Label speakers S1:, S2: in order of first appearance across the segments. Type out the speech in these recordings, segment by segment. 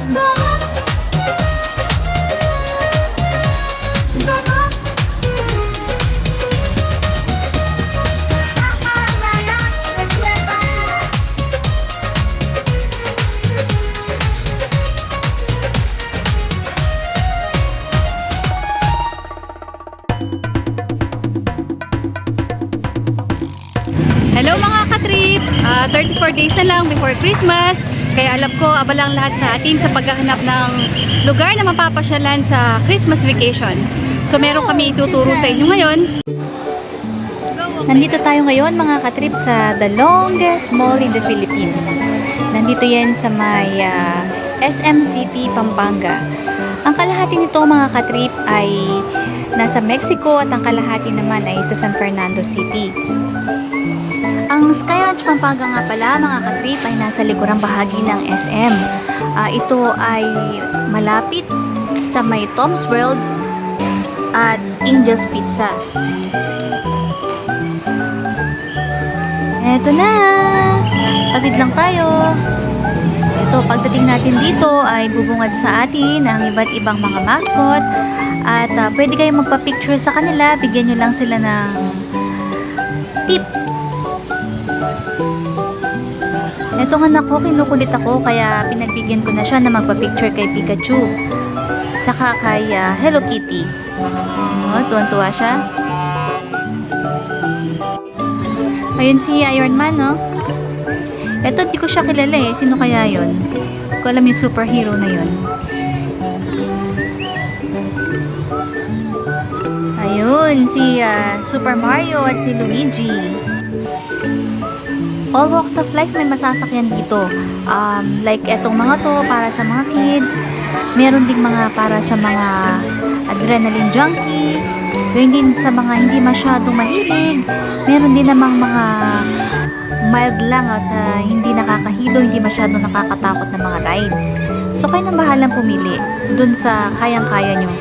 S1: Hello mga ka-trip! 34 days na lang before Christmas. Kaya alam ko, abalang lahat sa atin sa paghahanap ng lugar na mapapasyalan sa Christmas vacation. So meron kami ituturo sa inyo ngayon. Nandito tayo ngayon mga ka-trip sa the longest mall in the Philippines. Nandito yan sa may SM City, Pampanga. Ang kalahati nito mga ka-trip ay nasa Mexico at ang kalahati naman ay sa San Fernando City. Ang Sky Ranch Pampanga nga pala mga ka-trip ay nasa likurang bahagi ng SM. Ito ay malapit sa may Tom's World at Angel's Pizza. Eto na! Tawid lang tayo. Ito, pagdating natin dito ay bubungad sa atin ang iba't ibang mga mascot at pwede kayong magpa-picture sa kanila. Bigyan nyo lang sila ng tip. Ito nga nako, kinukulit ako kaya pinagbigyan ko na siya na magpa-picture kay Pikachu tsaka kay Hello Kitty. Tuwan-tuwa siya. Ayun si Iron Man, no? Ito, di ko siya kilala eh. Sino kaya yun? Hindi ko alam yung superhero na yun. Ayun, si Super Mario at si Luigi. All walks of life may masasakyan dito. Like etong mga to para sa mga kids. Meron ding mga para sa mga adrenaline junkie. Gayun din sa mga hindi masyadong mahilig. Meron din namang mga mild lang at hindi nakakahilo, hindi masyadong nakakatakot na mga rides. So kayo nang bahalang pumili dun sa kayang-kaya nyo.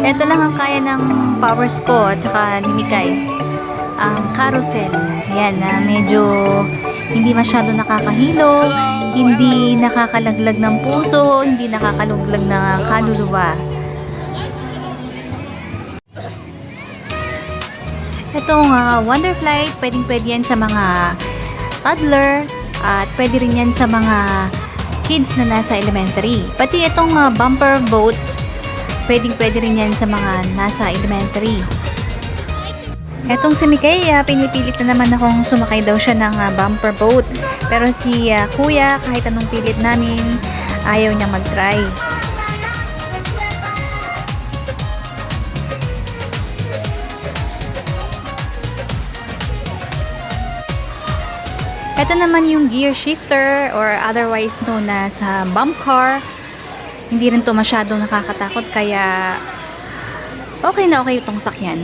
S1: Ito lang ang kaya ng powers ko at saka ni Mikay. Ang carousel. Ayan, medyo hindi masyado nakakahilo, hindi nakakalaglag ng puso, hindi nakakaluglag ng kaluluwa. Itong Wonder Flight, pwedeng-pwede yan sa mga toddler at pwede rin yan sa mga kids na nasa elementary. Pati itong bumper boat, pwedeng-pwede rin yan sa mga nasa elementary. Etong si Mikay, pinipilit na naman akong sumakay daw siya ng bumper boat. Pero si Kuya, kahit anong pilit namin, ayaw niyang mag-try. Ito naman yung gear shifter or otherwise known as bump car. Hindi rin to masyadong nakakatakot kaya okay na okay itong sakyan.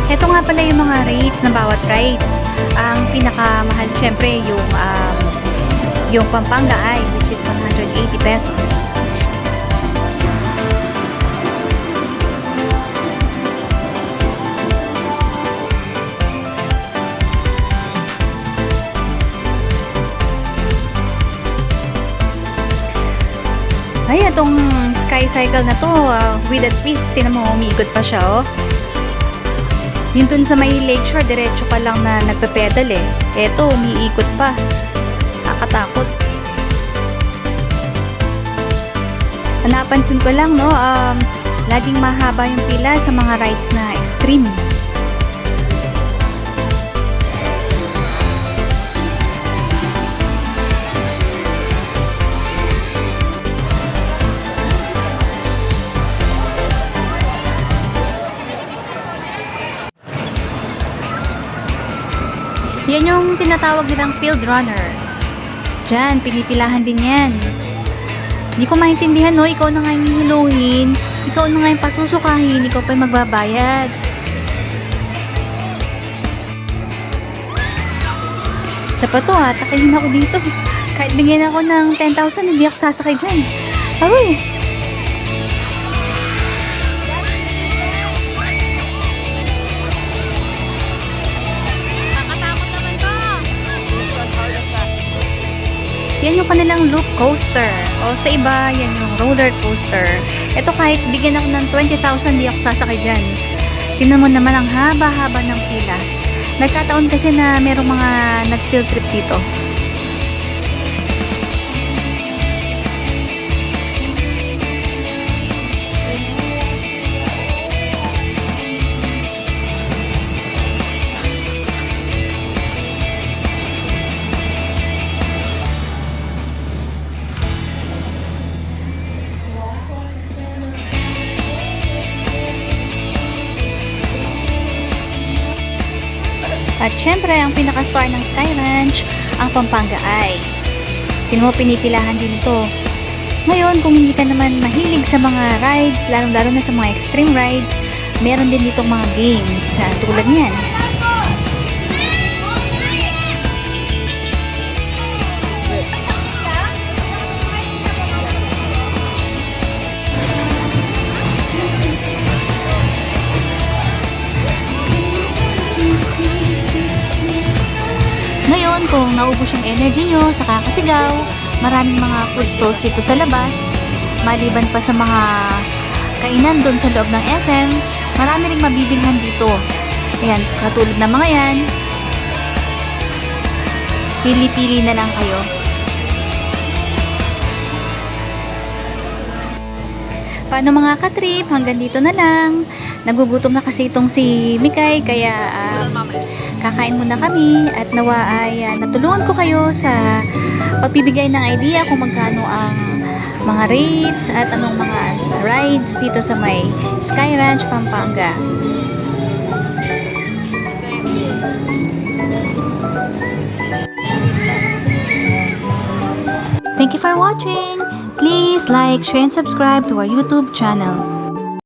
S1: Ito nga pala yung mga rates ng bawat rides. Ang pinakamahal syempre yung Pampanga Eye, which is 180 pesos. Ay, itong sky cycle na to, with a twist, tinan mo, umiikot pa siya, oh. Yun dun sa may lakeshore, diretso ka lang na nagpe-pedal eh. Eto, umiikot pa. Nakakatakot. Napansin ko lang, no, laging mahaba yung pila sa mga rides na extreme. Yan yung tinatawag nilang field runner. Diyan, pinipilahan din yan. Hindi ko maintindihan, no? Ikaw na nga yung hiluhin, ikaw na nga yung pasusukahin, ikaw pa yung magbabayad. Sa pa to ha, takayin ako dito. Kahit bigyan ako ng 10,000, hindi ako sasakay dyan. Aroy! Nakatakot naman to! Yan yung kanilang loop coaster. O sa iba, yan yung roller coaster. Ito kahit bigyan ako ng 20,000, hindi ako sasakay dyan. Tingnan mo naman ang haba-haba ng pila. Nagkataon kasi na merong mga nag-field trip dito. At syempre, ang pinaka-star ng Sky Ranch, ang Pampanga Eye. Tingnan mo, pinipilahan din ito. Ngayon, kung hindi ka naman mahilig sa mga rides, lalong-lalo na sa mga extreme rides, meron din ditong mga games tulad niyan. Ngayon, kung naubos yung energy nyo sa kakasigaw, maraming mga food stalls dito sa labas. Maliban pa sa mga kainan doon sa loob ng SM, marami ring mabibilhan dito. Ayan, katulad ng mga yan. Pili-pili na lang kayo. Paano mga katrip? Hanggang dito na lang. Nagugutom na kasi itong si Mikay, kaya kakain muna kami at nawa ay natulungan ko kayo sa pagbibigay ng idea kung magkano ang mga rates at anong mga rides dito sa may Sky Ranch, Pampanga. Thank you for watching. Please like, share, and subscribe to our YouTube channel.